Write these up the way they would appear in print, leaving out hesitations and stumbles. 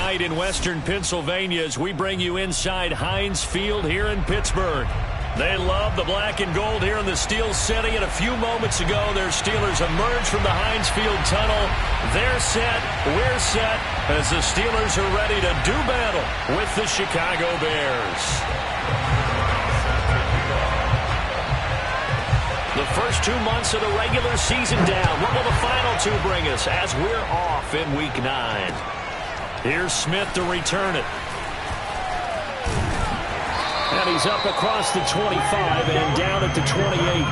night in western Pennsylvania as we bring you inside Heinz Field here in Pittsburgh. They love the black and gold here in the Steel City, and a few moments ago, their Steelers emerged from the Heinz Field tunnel. They're set, we're set, as the Steelers are ready to do battle with the Chicago Bears. The first 2 months of the regular season down. What will the final two bring us as we're off in Week 9? Here's Smith to return it. And he's up across the 25 and down at the 28.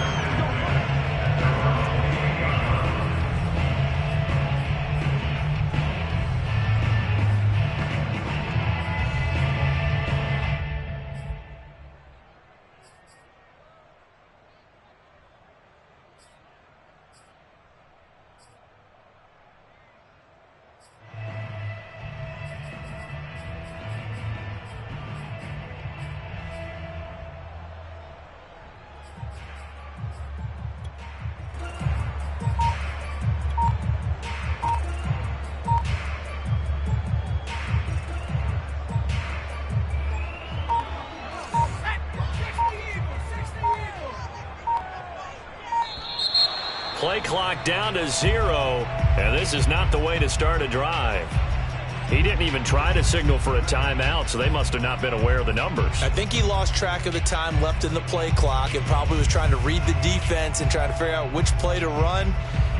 Play clock down to 0, and this is not the way to start a drive. He didn't even try to signal for a timeout, so they must have not been aware of the numbers. I think he lost track of the time left in the play clock and probably was trying to read the defense and try to figure out which play to run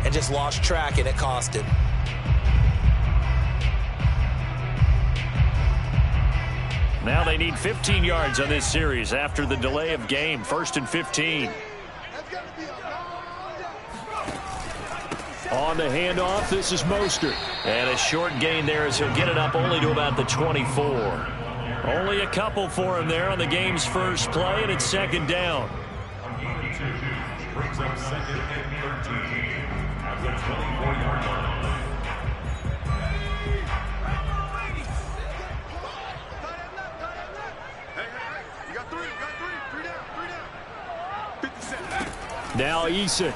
and just lost track, and it cost him. Now they need 15 yards on this series after the delay of game. 1st and 15. On the handoff, this is Mostert. And a short gain there as he'll get it up only to about the 24. Only a couple for him there on the game's first play, and it's 2nd down. Brings up 2nd and 13 at the 24-yard line. You got three down. 57. Now Eason.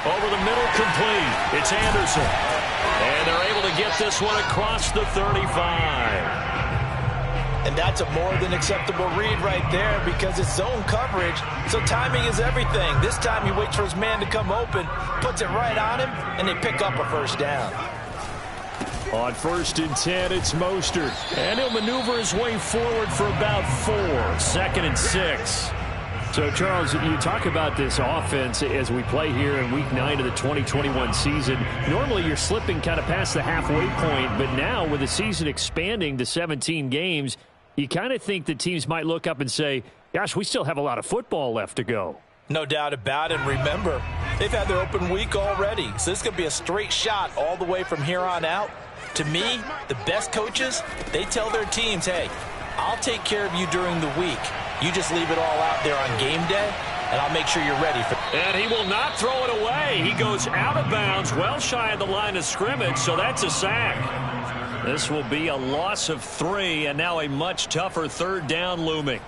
Over the middle, complete. It's Anderson. And they're able to get this one across the 35. And that's a more than acceptable read right there because it's zone coverage, so timing is everything. This time he waits for his man to come open, puts it right on him, and they pick up a 1st down. On 1st and 10, it's Mostert. And he'll maneuver his way forward for about 4. 2nd and 6. So, Charles, you talk about this offense as we play here in Week 9 of the 2021 season. Normally, you're slipping kind of past the halfway point, but now with the season expanding to 17 games, you kind of think that teams might look up and say, gosh, we still have a lot of football left to go. No doubt about it. And remember, they've had their open week already, so this could be a straight shot all the way from here on out. To me, the best coaches, they tell their teams, hey, I'll take care of you during the week. You just leave it all out there on game day, and I'll make sure you're ready for it. And he will not throw it away. He goes out of bounds, well shy of the line of scrimmage, so that's a sack. This will be a loss of 3, and now a much tougher 3rd down looming.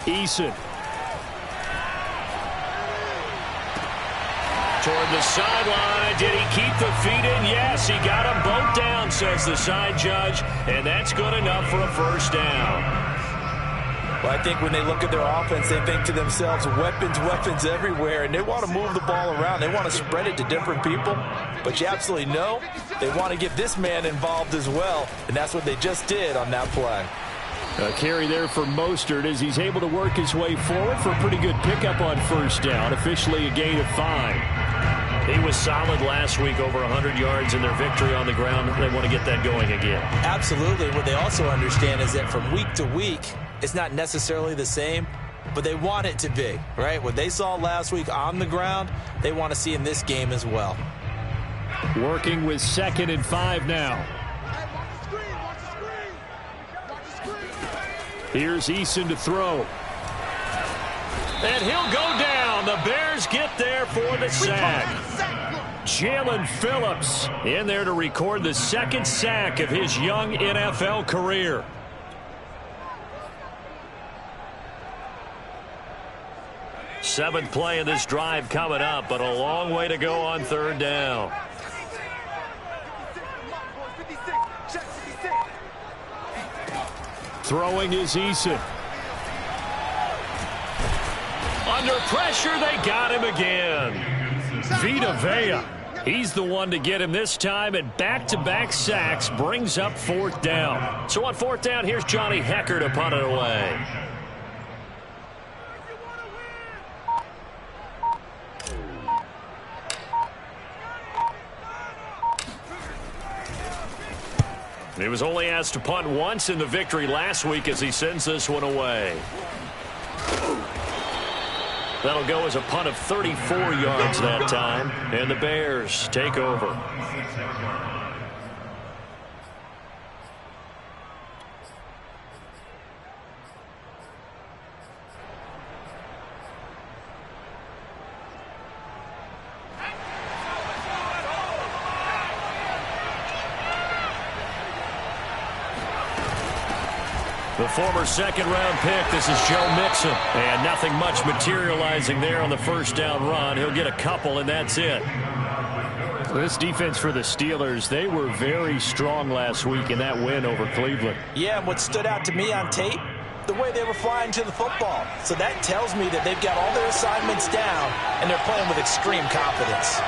Eason. Toward the sideline. Did he keep the feet in? Yes, he got them both down, says the side judge, and that's good enough for a 1st down. Well, I think when they look at their offense, they think to themselves, weapons everywhere, and they want to move the ball around. They want to spread it to different people, but you absolutely know they want to get this man involved as well, and that's what they just did on that play. A carry there for Mostert as he's able to work his way forward for a pretty good pickup on 1st down, officially a gain of 5. He was solid last week, over 100 yards in their victory on the ground. They want to get that going again. Absolutely. What they also understand is that from week to week, it's not necessarily the same, but they want it to be, right? What they saw last week on the ground, they want to see in this game as well. Working with 2nd and 5 now. Here's Eason to throw. And he'll go down. The Bears get there for the sack. Jalen Phillips in there to record the second sack of his young NFL career. Seventh play of this drive coming up, but a long way to go on third down. Throwing is Eason. Under pressure, they got him again. Vita Vea, he's the one to get him this time, and back-to-back sacks brings up fourth down. So on fourth down, here's Johnny Hecker to punt it away. He was only asked to punt once in the victory last week as he sends this one away. That'll go as a punt of 34 yards that time, and the Bears take over. The former second-round pick, this is Joe Mixon. And nothing much materializing there on the first down run. He'll get a couple, and that's it. This defense for the Steelers, they were very strong last week in that win over Cleveland. Yeah, and what stood out to me on tape, the way they were flying to the football. So that tells me that they've got all their assignments down, and they're playing with extreme confidence.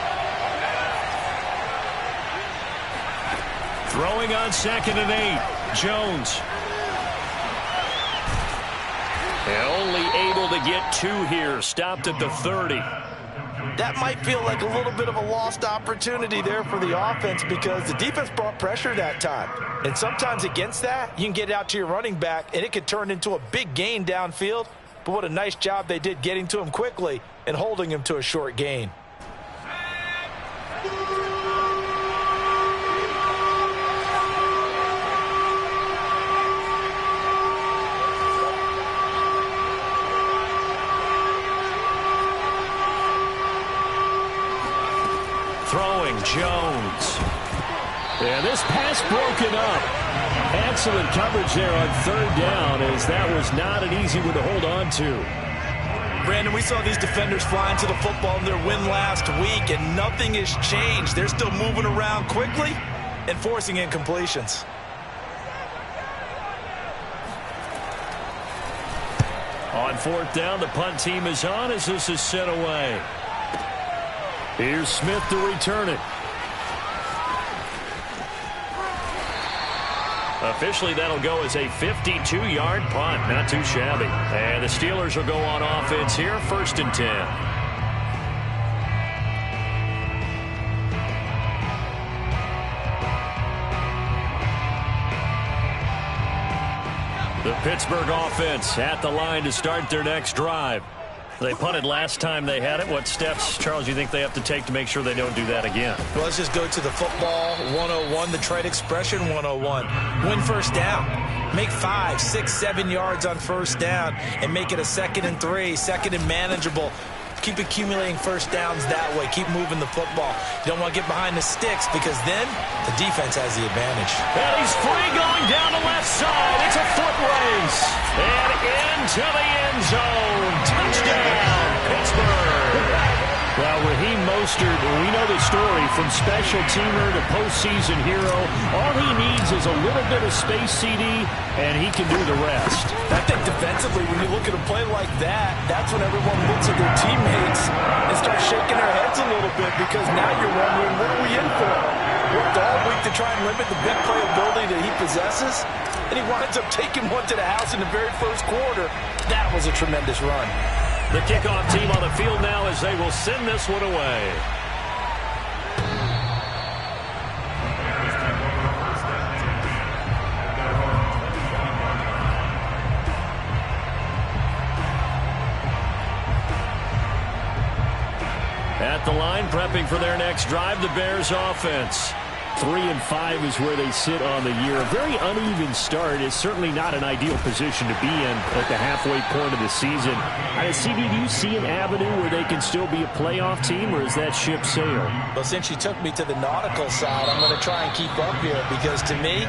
Throwing on 2nd and 8, Jones. Only able to get 2 here. Stopped at the 30. That might feel like a little bit of a lost opportunity there for the offense because the defense brought pressure that time. And sometimes against that, you can get out to your running back, and it could turn into a big gain downfield. But what a nice job they did getting to him quickly and holding him to a short gain. Throwing, Jones. And this pass broken up. Excellent coverage there on third down, as that was not an easy one to hold on to. Brandon, we saw these defenders flying to the football in their win last week, and nothing has changed. They're still moving around quickly and forcing incompletions. On fourth down, the punt team is on as this is sent away. Here's Smith to return it. Officially, that'll go as a 52-yard punt. Not too shabby. And the Steelers will go on offense here, 1st and 10. The Pittsburgh offense at the line to start their next drive. They punted last time they had it. What steps, Charles, you think they have to take to make sure they don't do that again? Well, let's just go to the football 101, the trade expression 101. Win first down. Make 5, 6, 7 yards on first down and make it a 2nd and 3, 2nd and manageable. Keep accumulating first downs that way. Keep moving the football. You don't want to get behind the sticks because then the defense has the advantage. And he's free going down the left side. It's a foot race. And into the end zone. Touchdown, Pittsburgh. Well, Raheem Mostert, we know the story from special teamer to postseason hero. All he needs is a little bit of space, CD, and he can do the rest. I think defensively, when you look at a play like that, that's when everyone looks at their teammates and starts shaking their heads a little bit because now you're wondering, what are we in for? Worked all week to try and limit the big playability that he possesses, and he winds up taking one to the house in the very first quarter. That was a tremendous run. The kickoff team on the field now as they will send this one away. At the line, prepping for their next drive, the Bears offense. 3-5 is where they sit on the year. A very uneven start is certainly not an ideal position to be in at the halfway point of the season. CD, do you see an avenue where they can still be a playoff team, or is that ship sailed? Well, since you took me to the nautical side, I'm going to try and keep up here because to me,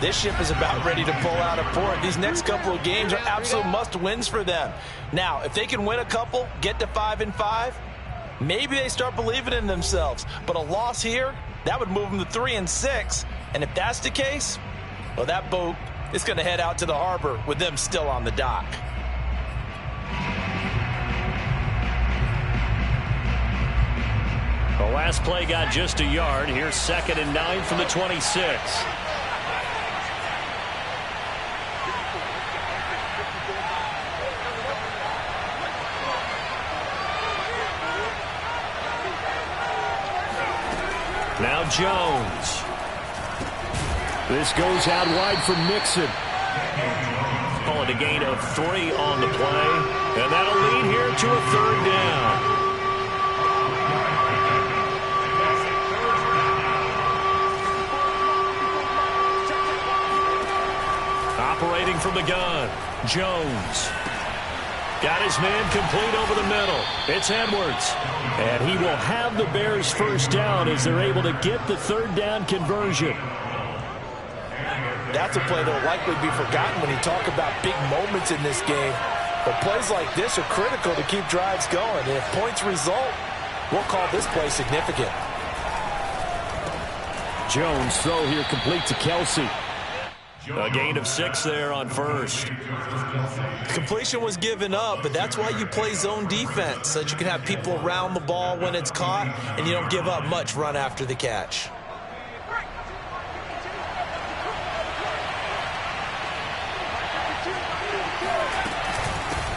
this ship is about ready to pull out of port. These next couple of games are absolute must-wins for them. Now, if they can win a couple, get to 5-5, maybe they start believing in themselves. But a loss here, that would move them to 3-6. And if that's the case, well, that boat is going to head out to the harbor with them still on the dock. The last play got just a yard. Here's 2nd and 9 from the 26. Now Jones. This goes out wide for Mixon. Call it a gain of 3 on the play. And that'll lead here to a 3rd down. Operating from the gun, Jones. Got his man complete over the middle. It's Edwards. And he will have the Bears first down as they're able to get the 3rd down conversion. That's a play that will likely be forgotten when you talk about big moments in this game. But plays like this are critical to keep drives going. And if points result, we'll call this play significant. Jones throw here complete to Kelsey. A gain of 6 there on 1st. Completion was given up, but that's why you play zone defense, so that you can have people around the ball when it's caught, and you don't give up much run after the catch.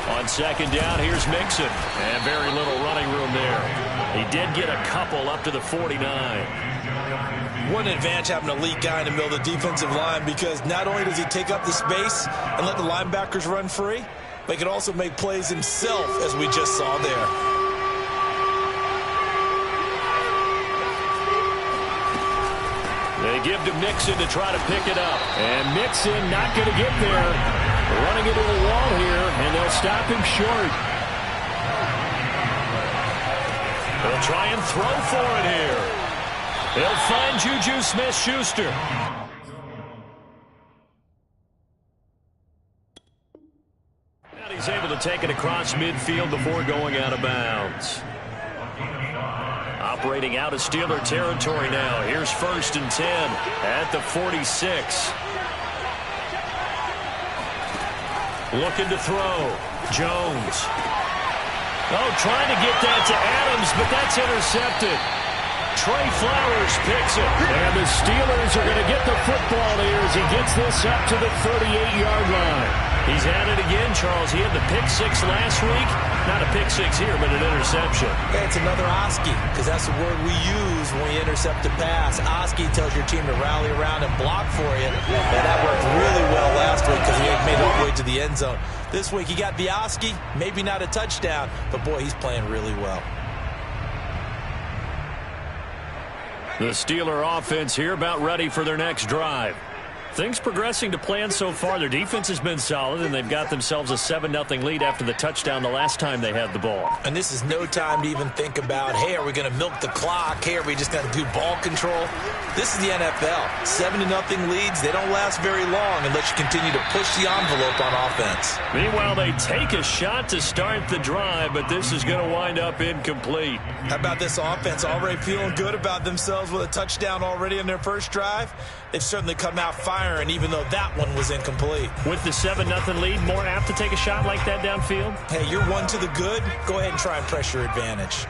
On 2nd down, here's Mixon. And very little running room there. He did get a couple up to the 49. What an advantage having an elite guy in the middle of the defensive line, because not only does he take up the space and let the linebackers run free, but he can also make plays himself, as we just saw there. They give to Mixon to try to pick it up. And Mixon not going to get there. Running into the wall here, and they'll stop him short. They'll try and throw for it here. They'll find Juju Smith-Schuster. And he's able to take it across midfield before going out of bounds. Operating out of Steeler territory now. Here's 1st and 10 at the 46. Looking to throw. Jones. Oh, trying to get that to Adams, but that's intercepted. Trey Flowers picks it. And the Steelers are going to get the football here as he gets this up to the 38-yard line. He's at it again, Charles. He had the pick 6 last week. Not a pick 6 here, but an interception. Yeah, it's another Oski, because that's the word we use when we intercept a pass. Oski tells your team to rally around and block for you. And that worked really well last week because he made it all the way to the end zone. This week he got the Oski, maybe not a touchdown, but boy, he's playing really well. The Steeler offense here about ready for their next drive. Things progressing to plan so far. Their defense has been solid, and they've got themselves a 7-0 lead after the touchdown the last time they had the ball. And this is no time to even think about, hey, are we going to milk the clock? Hey, are we just going to do ball control? This is the NFL. 7-0 leads, they don't last very long unless you continue to push the envelope on offense. Meanwhile, they take a shot to start the drive, but this is going to wind up incomplete. How about this offense already feeling good about themselves with a touchdown already in their first drive? They've certainly come out firing, even though that one was incomplete. With the 7-0 lead, more apt to take a shot like that downfield? Hey, you're one to the good. Go ahead and try and press your advantage.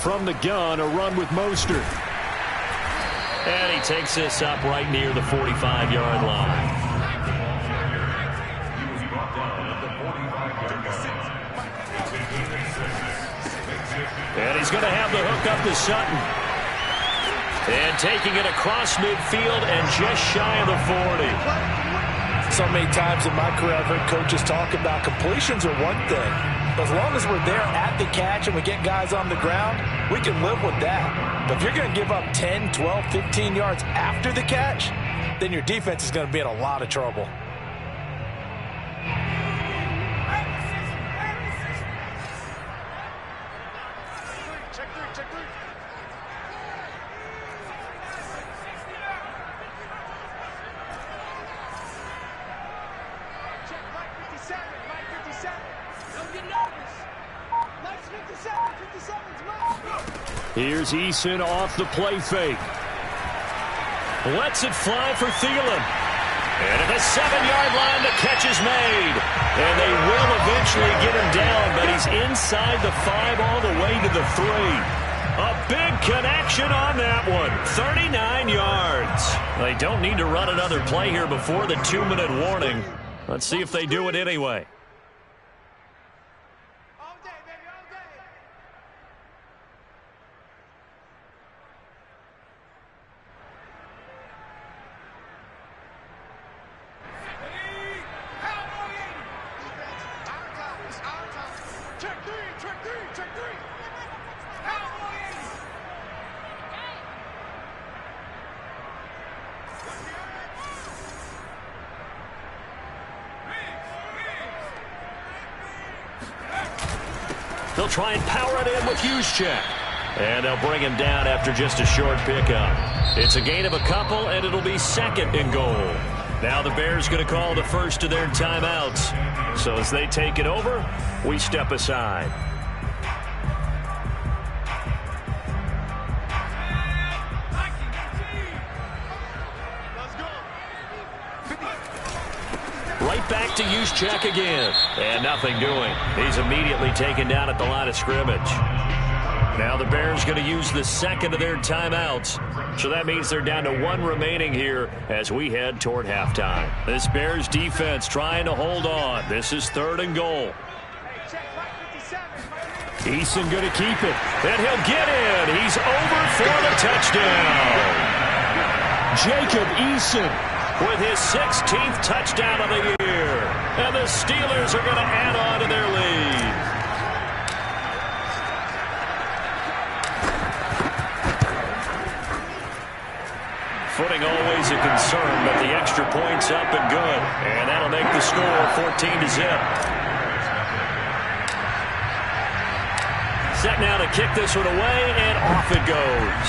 From the gun, a run with Mostert. And he takes this up right near the 45-yard line. And he's going to have the hook up to Sutton. And taking it across midfield and just shy of the 40. So many times in my career I've heard coaches talk about completions are one thing. But as long as we're there at the catch and we get guys on the ground, we can live with that. But if you're going to give up 10, 12, 15 yards after the catch, then your defense is going to be in a lot of trouble. Check three. Check Mike 57. Don't get nervous. Mike's 57. 57's Mike. Here's Eason off the play fake. Lets it fly for Thielen. And at the 7-yard line, the catch is made. And they will eventually get him down, but he's inside the 5 all the way to the 3. A big connection on that one. 39 yards. They don't need to run another play here before the 2-minute warning. Let's see if they do it anyway. All day, baby, all day. Check three. They'll try and power it in with Juszczyk. And they'll bring him down after just a short pickup. It's a gain of a couple, and it'll be 2nd and goal. Now the Bears going to call the first of their timeouts. So as they take it over, we step aside. Right back to Juszczyk again. And nothing doing. He's immediately taken down at the line of scrimmage. Now the Bears going to use the 2nd of their timeouts. So that means they're down to 1 remaining here as we head toward halftime. This Bears defense trying to hold on. This is 3rd and goal. Eason going to keep it. And he'll get in. He's over for the touchdown. Jacob Eason with his 16th touchdown of the year. And the Steelers are going to add on to their lead. Footing always a concern, but the extra point's up and good. And that'll make the score 14-0. Set now to kick this one away, and off it goes.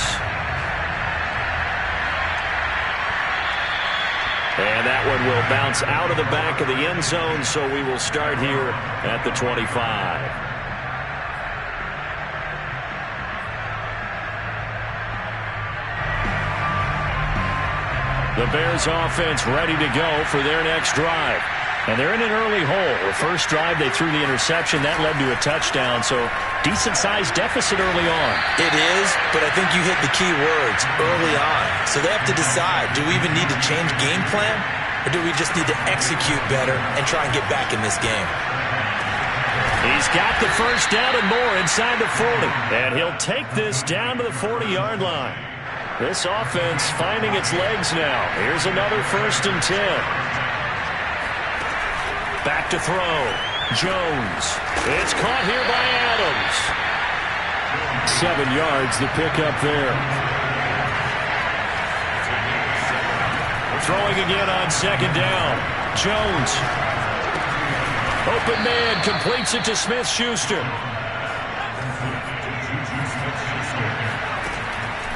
And that one will bounce out of the back of the end zone, so we will start here at the 25. The Bears offense ready to go for their next drive. And they're in an early hole. The first drive, they threw the interception. That led to a touchdown, so decent-sized deficit early on. It is, but I think you hit the key words, early on. So they have to decide, do we even need to change game plan, or do we just need to execute better and try and get back in this game? He's got the first down and more inside the 40. And he'll take this down to the 40-yard line. This offense finding its legs now. Here's another 1st and 10. Back to throw. Jones. It's caught here by Adams. 7 yards, the pickup there. Throwing again on 2nd down. Jones. Open man completes it to Smith-Schuster.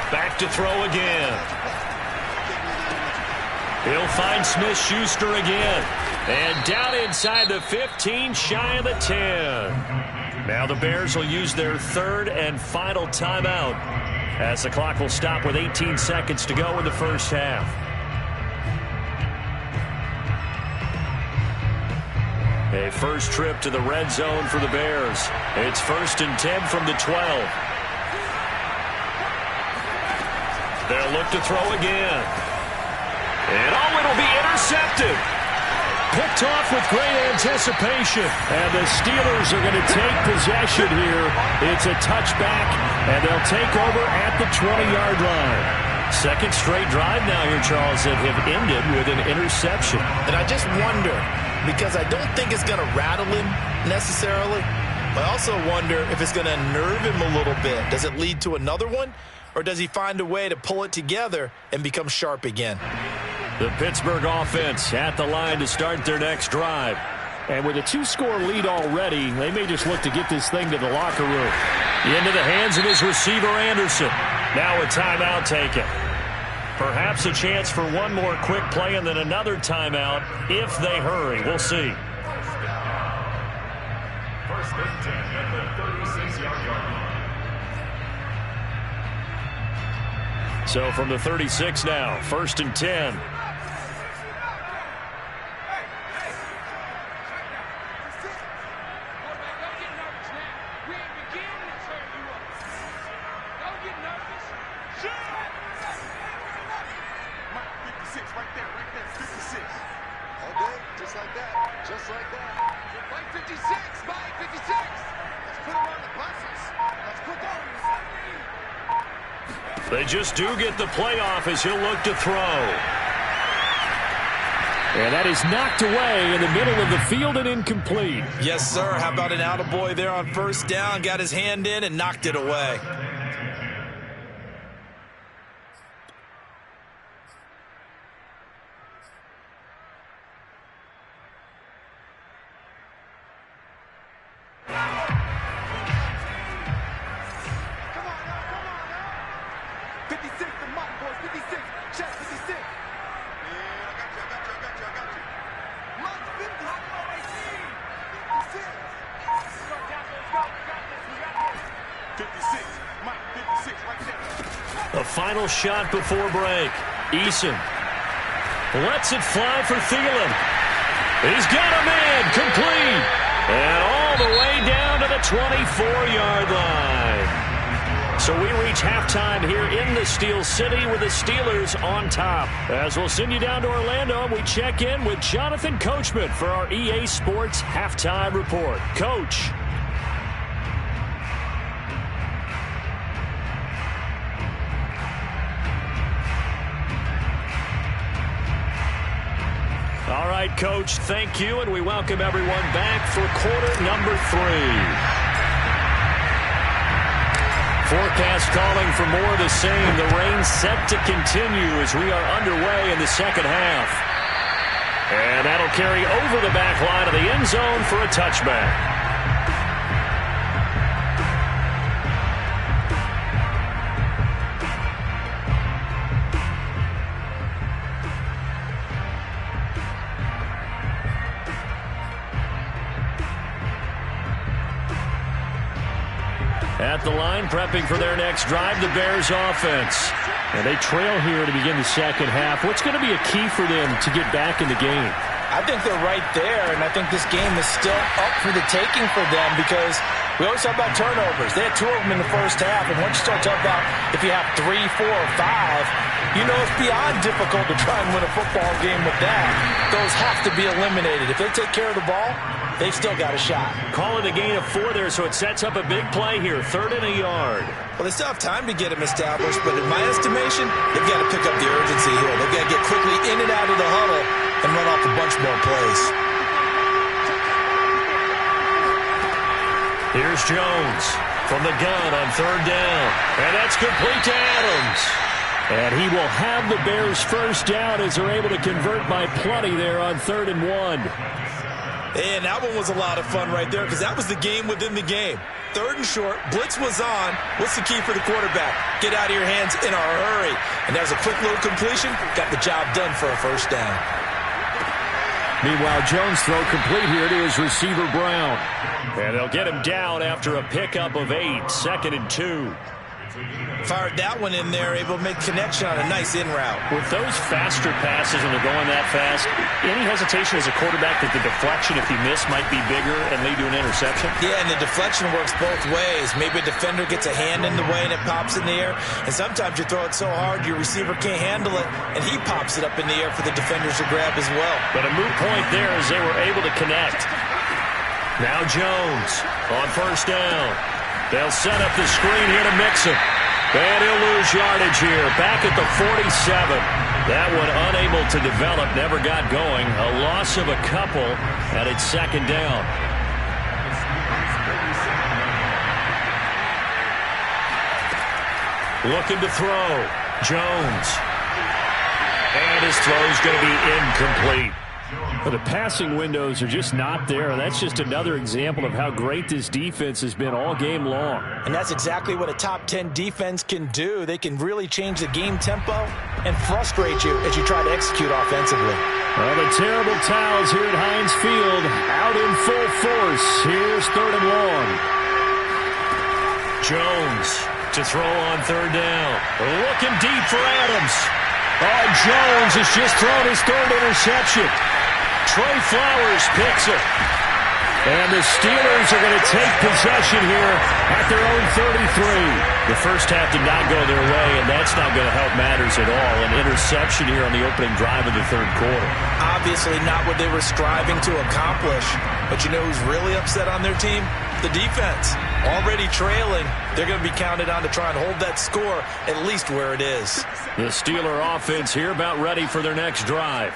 Back to throw again. He'll find Smith-Schuster again. And down inside the 15, shy of the 10. Now the Bears will use their 3rd and final timeout as the clock will stop with 18 seconds to go in the first half. A first trip to the red zone for the Bears. It's 1st and 10 from the 12. They'll look to throw again. And it'll be intercepted. Picked off with great anticipation. And the Steelers are going to take possession here. It's a touchback, and they'll take over at the 20-yard line. Second straight drive now here, Charles, that have ended with an interception. And I just wonder, because I don't think it's going to rattle him necessarily, but I also wonder if it's going to unnerve him a little bit. Does it lead to another one, or does he find a way to pull it together and become sharp again? The Pittsburgh offense at the line to start their next drive. And with a 2-score lead already, they may just look to get this thing to the locker room. Into the hands of his receiver, Anderson. Now a timeout taken. Perhaps a chance for one more quick play and then another timeout if they hurry. We'll see. First and 10 at the 36-yard line. So from the 36 now, first and 10. They just do get the playoff as he'll look to throw. And that is knocked away in the middle of the field and incomplete. Yes, sir. How about an attaboy there on first down? Got his hand in and knocked it away. The final shot before break. Eason lets it fly for Thielen. He's got a man complete. And all the way down to the 24-yard line. So we reach halftime here in the Steel City with the Steelers on top. As we'll send you down to Orlando, and we check in with Jonathan Coachman for our EA Sports Halftime Report. Coach. All right, Coach, thank you, and we welcome everyone back for quarter number 3. Forecast calling for more of the same. The rain set to continue as we are underway in the second half. And that'll carry over the back line of the end zone for a touchback. At the line, prepping for their next drive, the Bears offense. And they trail here to begin the second half. What's going to be a key for them to get back in the game? I think they're right there, and I think this game is still up for the taking for them because we always talk about turnovers. They had 2 of them in the first half, and once you start talking about if you have 3, 4, or 5, you know it's beyond difficult to try and win a football game with that. Those have to be eliminated. If they take care of the ball, they've still got a shot. Call it a gain of 4 there, so it sets up a big play here. 3rd and a yard. Well, they still have time to get him established, but in my estimation, they've got to pick up the urgency here. They've got to get quickly in and out of the huddle and run off a bunch more plays. Here's Jones from the gun on 3rd down. And that's complete to Adams. And he will have the Bears first down as they're able to convert by plenty there on 3rd and 1. And that one was a lot of fun right there because that was the game within the game. 3rd and short, blitz was on. What's the key for the quarterback? Get out of your hands in a hurry. And that was a quick little completion. Got the job done for a first down. Meanwhile, Jones throw complete here to his receiver, Brown. And they'll get him down after a pickup of 8, 2nd and 2. Fired that one in there, able to make connection on a nice in route. With those faster passes when they're going that fast, any hesitation as a quarterback that the deflection, if you miss, might be bigger and lead to an interception? Yeah, and the deflection works both ways. Maybe a defender gets a hand in the way and it pops in the air. And sometimes you throw it so hard your receiver can't handle it, and he pops it up in the air for the defenders to grab as well. But a moot point there as they were able to connect. Now Jones on 1st down. They'll set up the screen here to Mixon. And he'll lose yardage here. Back at the 47. That one unable to develop, never got going. A loss of a couple, and it's second down. Looking to throw. Jones. And his throw's going to be incomplete. But the passing windows are just not there. That's just another example of how great this defense has been all game long. And that's exactly what a top 10 defense can do. They can really change the game tempo and frustrate you as you try to execute offensively. Well, the terrible towels here at Heinz Field out in full force. Here's third and long. Jones to throw on third down. Looking deep for Adams. Oh, Jones has just thrown his third interception. Trey Flowers picks it. And the Steelers are going to take possession here at their own 33. The first half did not go their way, and that's not going to help matters at all. An interception here on the opening drive of the third quarter. Obviously not what they were striving to accomplish. But you know who's really upset on their team? The defense. Already trailing. They're going to be counted on to try and hold that score at least where it is. The Steeler offense here about ready for their next drive.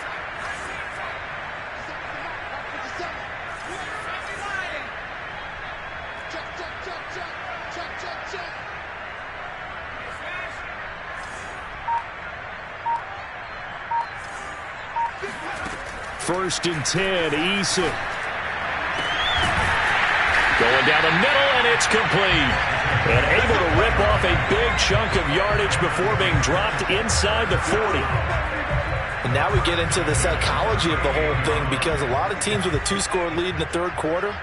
First and 10, Eason. Going down the middle, and it's complete. And able to rip off a big chunk of yardage before being dropped inside the 40. And now we get into the psychology of the whole thing, because a lot of teams with a 2-score lead in the third quarter,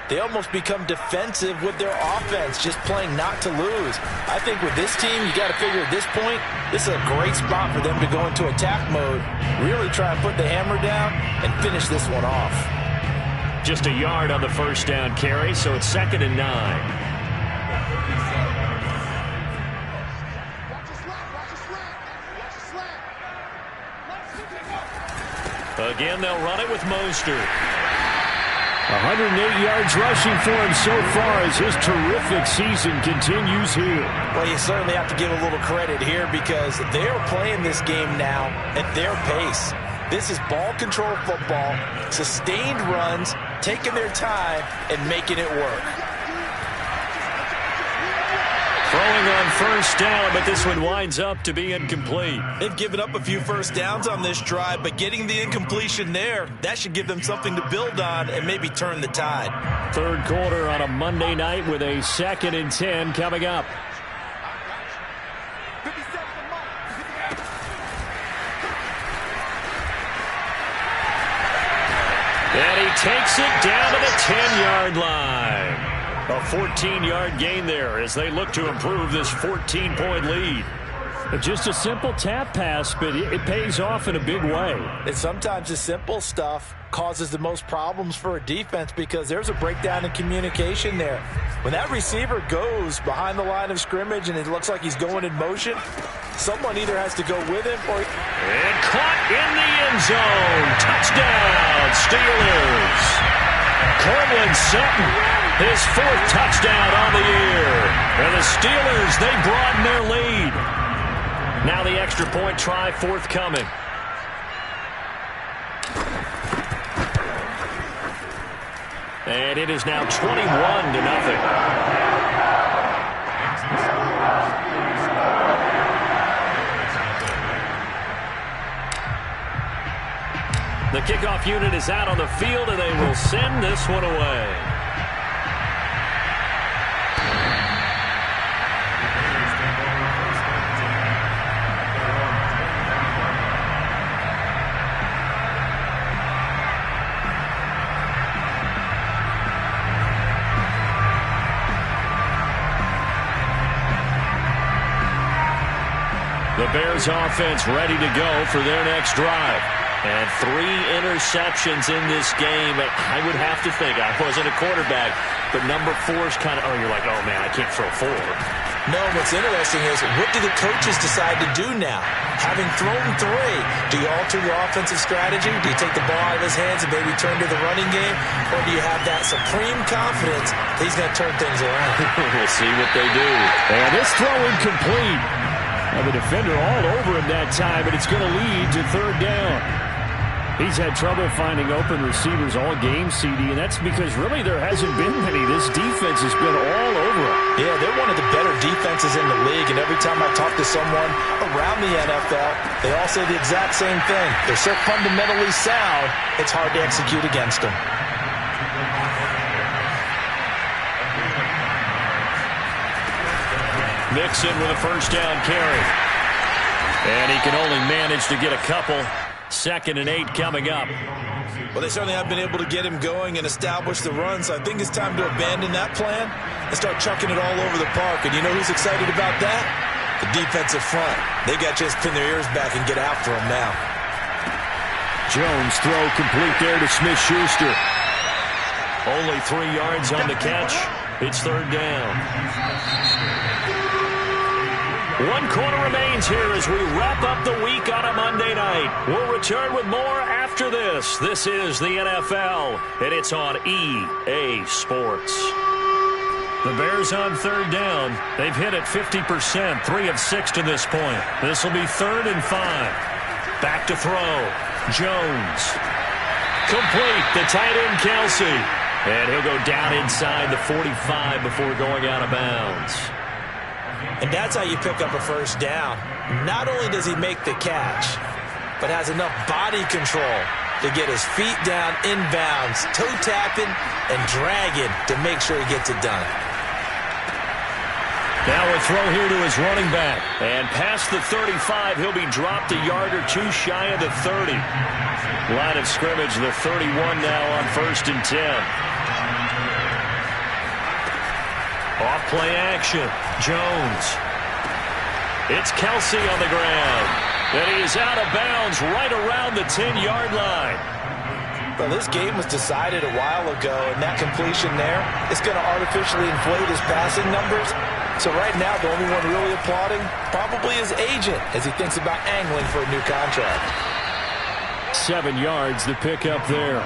they almost become defensive with their offense, just playing not to lose. I think with this team, you got to figure at this point, this is a great spot for them to go into attack mode, really try and put the hammer down and finish this one off. Just a yard on the first down carry, so it's 2nd and 9. Again, they'll run it with Mostert. 108 yards rushing for him so far as his terrific season continues here. Well, you certainly have to give a little credit here because they're playing this game now at their pace. This is ball control football, sustained runs, taking their time and making it work. Throwing on first down, but this one winds up to be incomplete. They've given up a few first downs on this drive, but getting the incompletion there, that should give them something to build on and maybe turn the tide. Third quarter on a Monday night with a 2nd and 10 coming up. And he takes it down to the 10-yard line. A 14-yard gain there as they look to improve this 14-point lead. Just a simple tap pass, but it pays off in a big way. And sometimes the simple stuff causes the most problems for a defense because there's a breakdown in communication there. When that receiver goes behind the line of scrimmage and it looks like he's going in motion, someone either has to go with him or... And caught in the end zone. Touchdown, Steelers. Cortland Sutton, his 4th touchdown on the year. And the Steelers, they broaden their lead. Now the extra point try forthcoming. And it is now 21-0. The kickoff unit is out on the field, and they will send this one away. The Bears offense ready to go for their next drive. And 3 interceptions in this game. I would have to think, I wasn't a quarterback, but number 4 is kind of, oh, you're like, oh, man, I can't throw 4. No, what's interesting is, what do the coaches decide to do now? Having thrown 3, do you alter your offensive strategy? Do you take the ball out of his hands and maybe turn to the running game? Or do you have that supreme confidence that he's going to turn things around? We'll see what they do. And this throw incomplete. Now the defender all over him that time, and it's going to lead to 3rd down. He's had trouble finding open receivers all game, CD, and that's because really there hasn't been many. This defense has been all over him. Yeah, they're one of the better defenses in the league, and every time I talk to someone around the NFL, they all say the exact same thing. They're so fundamentally sound, it's hard to execute against them. Mixon with a 1st down carry. And he can only manage to get a couple. 2nd and 8 coming up. Well, they certainly have been able to get him going and establish the run, so I think it's time to abandon that plan and start chucking it all over the park. And you know who's excited about that? The defensive front. They got to just pin their ears back and get after him now. Jones throw complete there to Smith-Schuster. Only 3 yards on the catch. It's 3rd down. 1 quarter remains here as we wrap up the week on a Monday night. We'll return with more after this. This is the NFL, and it's on EA Sports. The Bears on 3rd down. They've hit it 50%, 3 of 6 to this point. This will be 3rd and 5. Back to throw. Jones. Complete. The tight end, Kelsey. And he'll go down inside the 45 before going out of bounds. And that's how you pick up a 1st down. Not only does he make the catch, but has enough body control to get his feet down inbounds, toe tapping and dragging to make sure he gets it done. Now a throw here to his running back. And past the 35, he'll be dropped a yard or 2 shy of the 30. Line of scrimmage, the 31 now on 1st and 10. Off play action. Jones. It's Kelsey on the ground. And he's out of bounds right around the 10-yard line. Well, this game was decided a while ago, and that completion there is going to artificially inflate his passing numbers. So right now, the only one really applauding probably his agent as he thinks about angling for a new contract. 7 yards, the pickup there.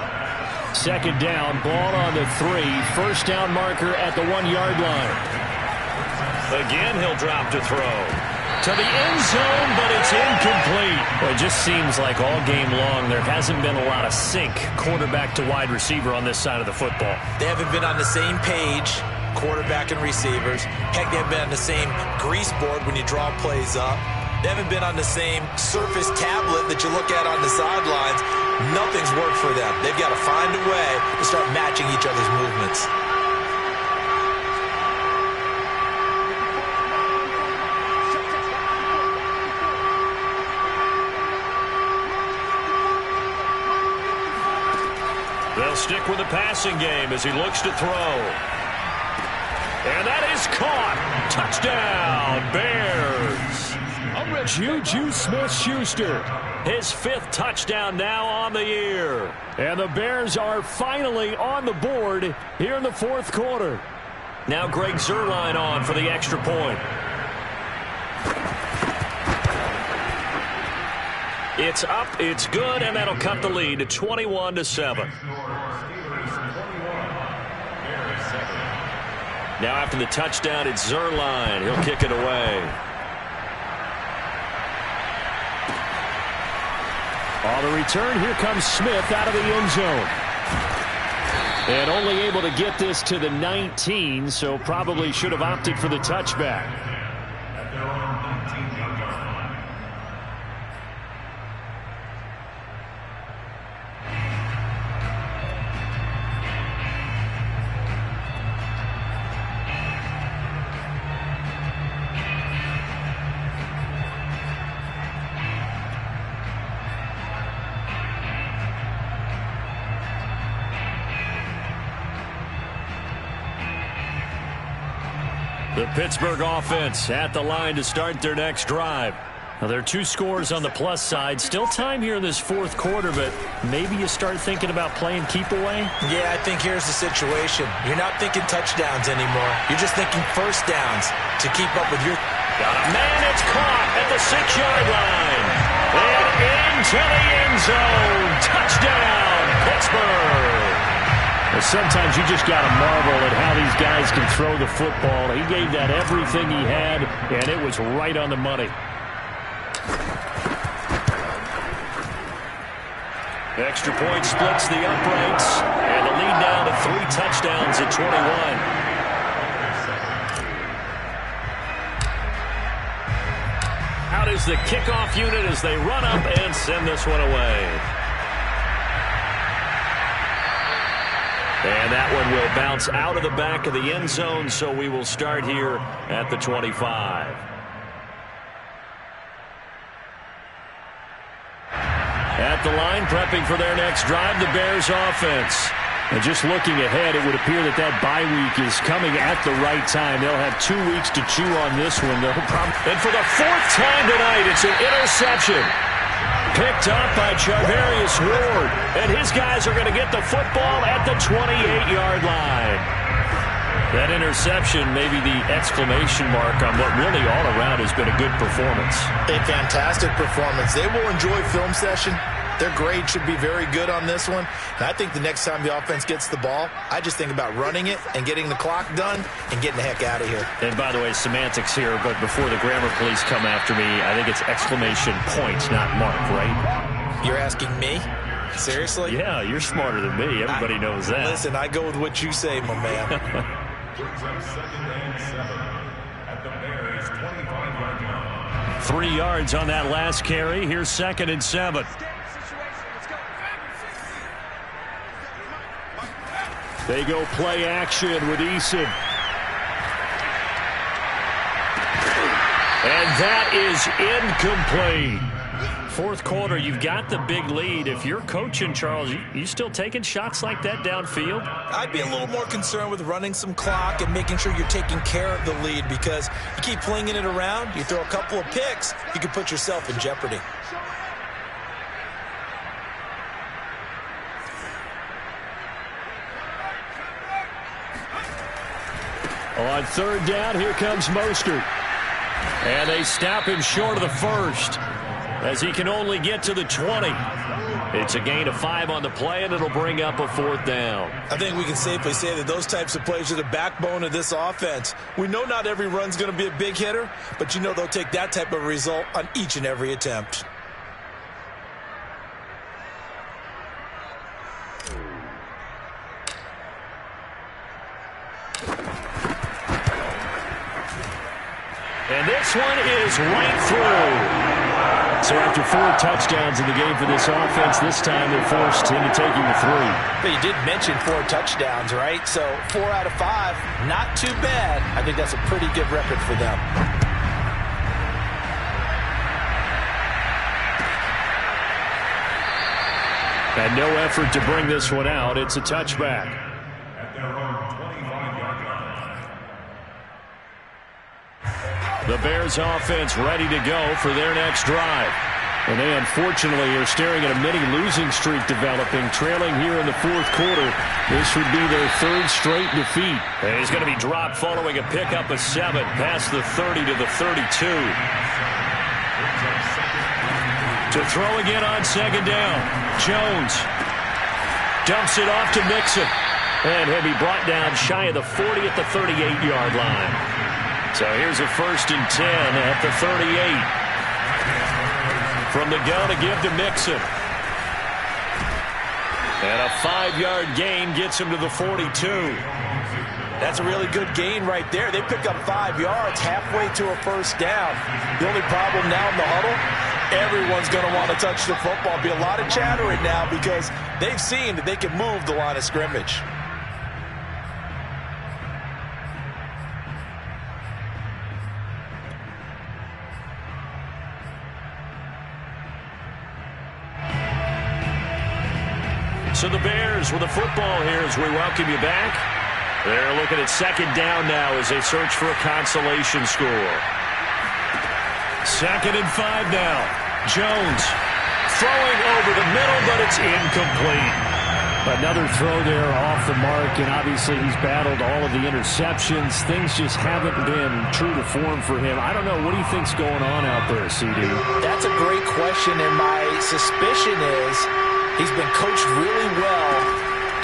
2nd down, ball on the 3. 1st down marker at the 1-yard line. Again, he'll drop to throw. To the end zone, but it's incomplete. Well, it just seems like all game long there hasn't been a lot of sync quarterback to wide receiver on this side of the football. They haven't been on the same page, quarterback and receivers. Heck, they haven't been on the same grease board when you draw plays up. They haven't been on the same Surface tablet that you look at on the sidelines. Nothing's worked for them. They've got to find a way to start matching each other's movements. They'll stick with the passing game as he looks to throw. And that is caught. Touchdown, Bears. Juju Smith-Schuster. His 5th touchdown now on the year. And the Bears are finally on the board here in the 4th quarter. Now Greg Zuerlein on for the extra point. It's up, it's good, and that'll cut the lead to 21-7. Now after the touchdown, it's Zuerlein. He'll kick it away. On the return, here comes Smith out of the end zone. And only able to get this to the 19, so probably should have opted for the touchback. The Pittsburgh offense at the line to start their next drive. Well, there are 2 scores on the plus side. Still time here in this fourth quarter, but maybe you start thinking about playing keep away? Yeah, I think here's the situation. You're not thinking touchdowns anymore. You're just thinking first downs to keep up with your... Got a man, it's caught at the 6-yard line. And into the end zone. Touchdown, Pittsburgh. Well, sometimes you just got to marvel at how these guys can throw the football. He gave that everything he had, and it was right on the money. Extra point splits the uprights, and the lead down to 3 touchdowns at 21. Out is the kickoff unit as they run up and send this one away. And that one will bounce out of the back of the end zone, so we will start here at the 25. At the line, prepping for their next drive, the Bears offense. And just looking ahead, it would appear that that bye week is coming at the right time. They'll have 2 weeks to chew on this one. And for the 4th time tonight, it's an interception. Picked up by Charvarius Ward. And his guys are going to get the football at the 28-yard line. That interception may be the exclamation mark on what really all around has been a good performance. A fantastic performance. They will enjoy film session. Their grade should be very good on this one. And I think the next time the offense gets the ball, I just think about running it and getting the clock done and getting the heck out of here. And by the way, semantics here, but before the grammar police come after me, I think it's exclamation point, not mark, right? You're asking me? Seriously? Yeah, you're smarter than me. Everybody knows that. Listen, I go with what you say, my man. Brings up 2nd and 7 at the Bears' 25-yard line. 3 yards on that last carry. Here's 2nd and 7. They go play action with Eason. And that is incomplete. Fourth quarter, you've got the big lead. If you're coaching, Charles, you still taking shots like that downfield? I'd be a little more concerned with running some clock and making sure you're taking care of the lead, because you keep flinging it around, you throw a couple of picks, you can put yourself in jeopardy. On 3rd down, here comes Mostert. And they stop him short of the first, as he can only get to the 20. It's a gain of 5 on the play, and it'll bring up a 4th down. I think we can safely say that those types of plays are the backbone of this offense. We know not every run's going to be a big hitter, but you know they'll take that type of result on each and every attempt. And this one is right through. So after 4 touchdowns in the game for this offense, this time they're forced into taking the 3. But you did mention 4 touchdowns, right? So 4 out of 5, not too bad. I think that's a pretty good record for them. And no effort to bring this one out. It's a touchback. At their own 25-yard line. The Bears offense ready to go for their next drive. And they unfortunately are staring at a mini losing streak developing, trailing here in the 4th quarter. This would be their 3rd straight defeat. And he's going to be dropped following a pickup of 7 past the 30 to the 32. To throw again on 2nd down. Jones dumps it off to Mixon. And he'll be brought down shy of the 40 at the 38-yard line. So here's a 1st and 10 at the 38. From the gun to give to Mixon. And a 5-yard gain gets him to the 42. That's a really good gain right there. They pick up 5 yards halfway to a 1st down. The only problem now in the huddle, everyone's going to want to touch the football. Be a lot of chattering now because they've seen that they can move the line of scrimmage. So the Bears with the football here as we welcome you back. They're looking at 2nd down now as they search for a consolation score. 2nd and 5 now. Jones throwing over the middle, but it's incomplete. Another throw there off the mark, and obviously he's battled all of the interceptions. Things just haven't been true to form for him. I don't know. What do you think's going on out there, CD? That's a great question, and my suspicion is he's been coached really well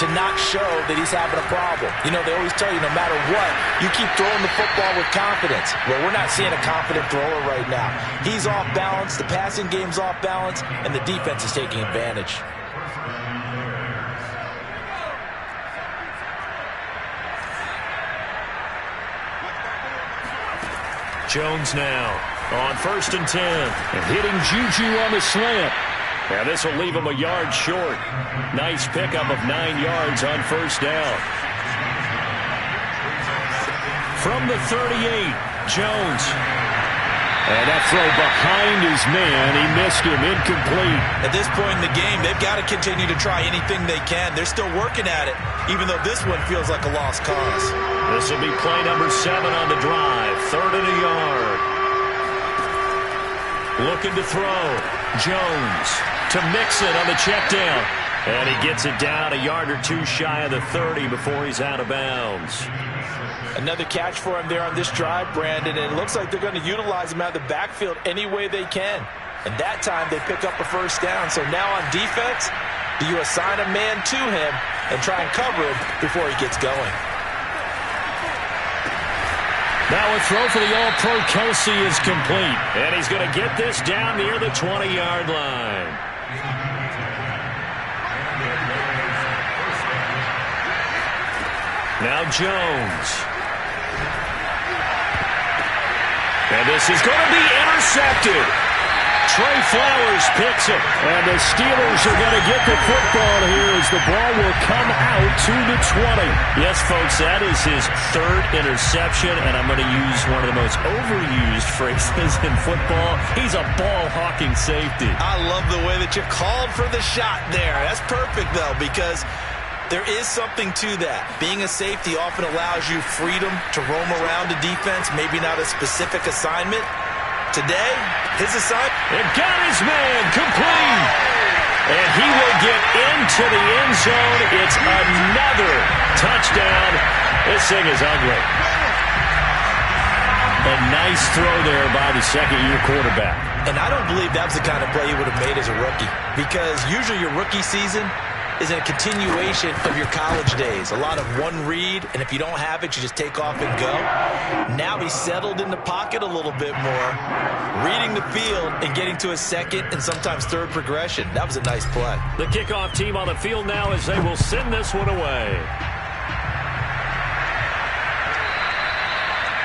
to not show that he's having a problem. You know, they always tell you no matter what, you keep throwing the football with confidence. Well, we're not seeing a confident thrower right now. He's off balance, the passing game's off balance, and the defense is taking advantage. Jones now on 1st and 10. And hitting Juju on the slant. Now this will leave him a yard short. Nice pickup of 9 yards on 1st down. From the 38, Jones. And that throw behind his man. He missed him. Incomplete. At this point in the game, they've got to continue to try anything they can. They're still working at it, even though this one feels like a lost cause. This will be play number 7 on the drive. 3rd and a yard. Looking to throw. Jones to Mixon on the check down. And he gets it down a yard or 2 shy of the 30 before he's out of bounds. Another catch for him there on this drive, Brandon, and it looks like they're going to utilize him out of the backfield any way they can. And that time they pick up a 1st down. So now on defense, do you assign a man to him and try and cover him before he gets going? Now a throw for the All-Pro Kelsey is complete. And he's going to get this down near the 20-yard line. Now Jones. And this is going to be intercepted. Trey Flowers picks it. And the Steelers are going to get the football here as the ball will come out to the 20. Yes, folks, that is his 3rd interception, and I'm going to use one of the most overused phrases in football. He's a ball-hawking safety. I love the way that you called for the shot there. That's perfect, though, because there is something to that. Being a safety often allows you freedom to roam around the defense, maybe not a specific assignment. Today, his assignment. It got his man complete. And he will get into the end zone. It's another touchdown. This thing is ugly. A nice throw there by the 2nd-year quarterback. And I don't believe that was the kind of play he would have made as a rookie, because usually your rookie season is a continuation of your college days. A lot of one read, and if you don't have it, you just take off and go. Now he's settled in the pocket a little bit more, reading the field and getting to a 2nd and sometimes 3rd progression. That was a nice play. The kickoff team on the field now as they will send this one away.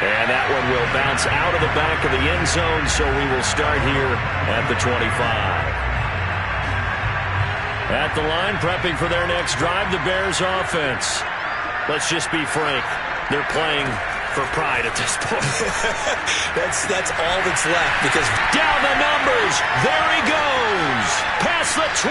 And that one will bounce out of the back of the end zone, so we will start here at the 25. At the line, prepping for their next drive, the Bears offense. Let's just be frank. They're playing for pride at this point. That's all that's left, because down the numbers. There he goes. Past the 20.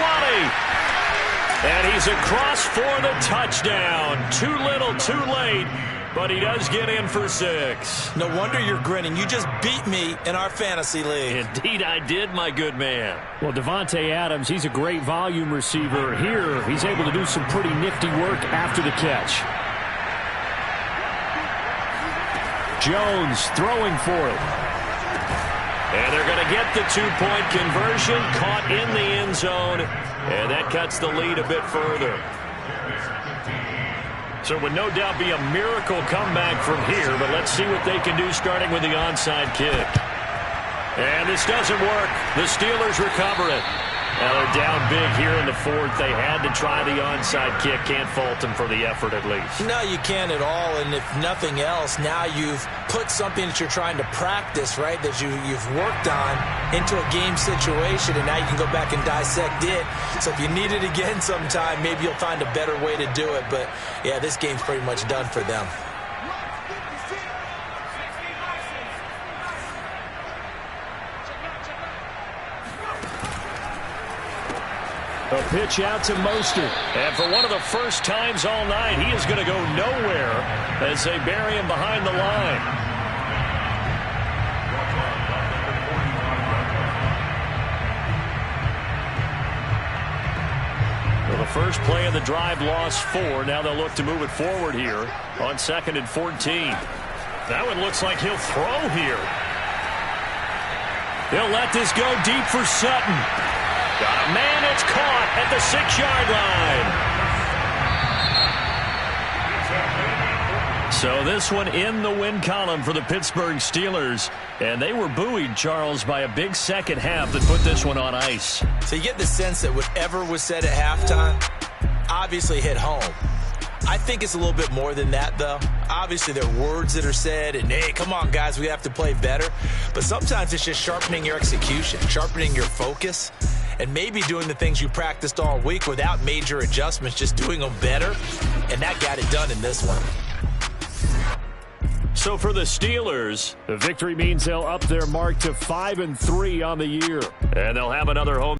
And he's across for the touchdown. Too little, too late. But he does get in for 6. No wonder you're grinning. You just beat me in our fantasy league. Indeed I did, my good man. Well, Devontae Adams, he's a great volume receiver. Here, he's able to do some pretty nifty work after the catch. Jones throwing for it. And they're going to get the 2-point conversion. Caught in the end zone. And that cuts the lead a bit further. So it would no doubt be a miracle comeback from here, but let's see what they can do starting with the onside kick. And this doesn't work. The Steelers recover it. Now they're down big here in the 4th. They had to try the onside kick. Can't fault them for the effort at least. No, you can't at all. And if nothing else, now you've put something that you're trying to practice, right, that you've worked on into a game situation, and now you can go back and dissect it. So if you need it again sometime, maybe you'll find a better way to do it. But, yeah, this game's pretty much done for them. A pitch out to Mostert. And for one of the first times all night, he is going to go nowhere as they bury him behind the line. The first play of the drive lost 4. Now they'll look to move it forward here on 2nd and 14. That one looks like he'll throw here. They'll let this go deep for Sutton. Got a man, it's caught at the 6-yard line. So this one in the win column for the Pittsburgh Steelers. And they were buoyed, Charles, by a big second half that put this one on ice. So you get the sense that whatever was said at halftime obviously hit home. I think it's a little bit more than that, though. Obviously, there are words that are said, and, hey, come on, guys, we have to play better. But sometimes it's just sharpening your execution, sharpening your focus, and maybe doing the things you practiced all week without major adjustments, just doing them better. And that got it done in this one. So for the Steelers, the victory means they'll up their mark to 5-3 on the year. And they'll have another home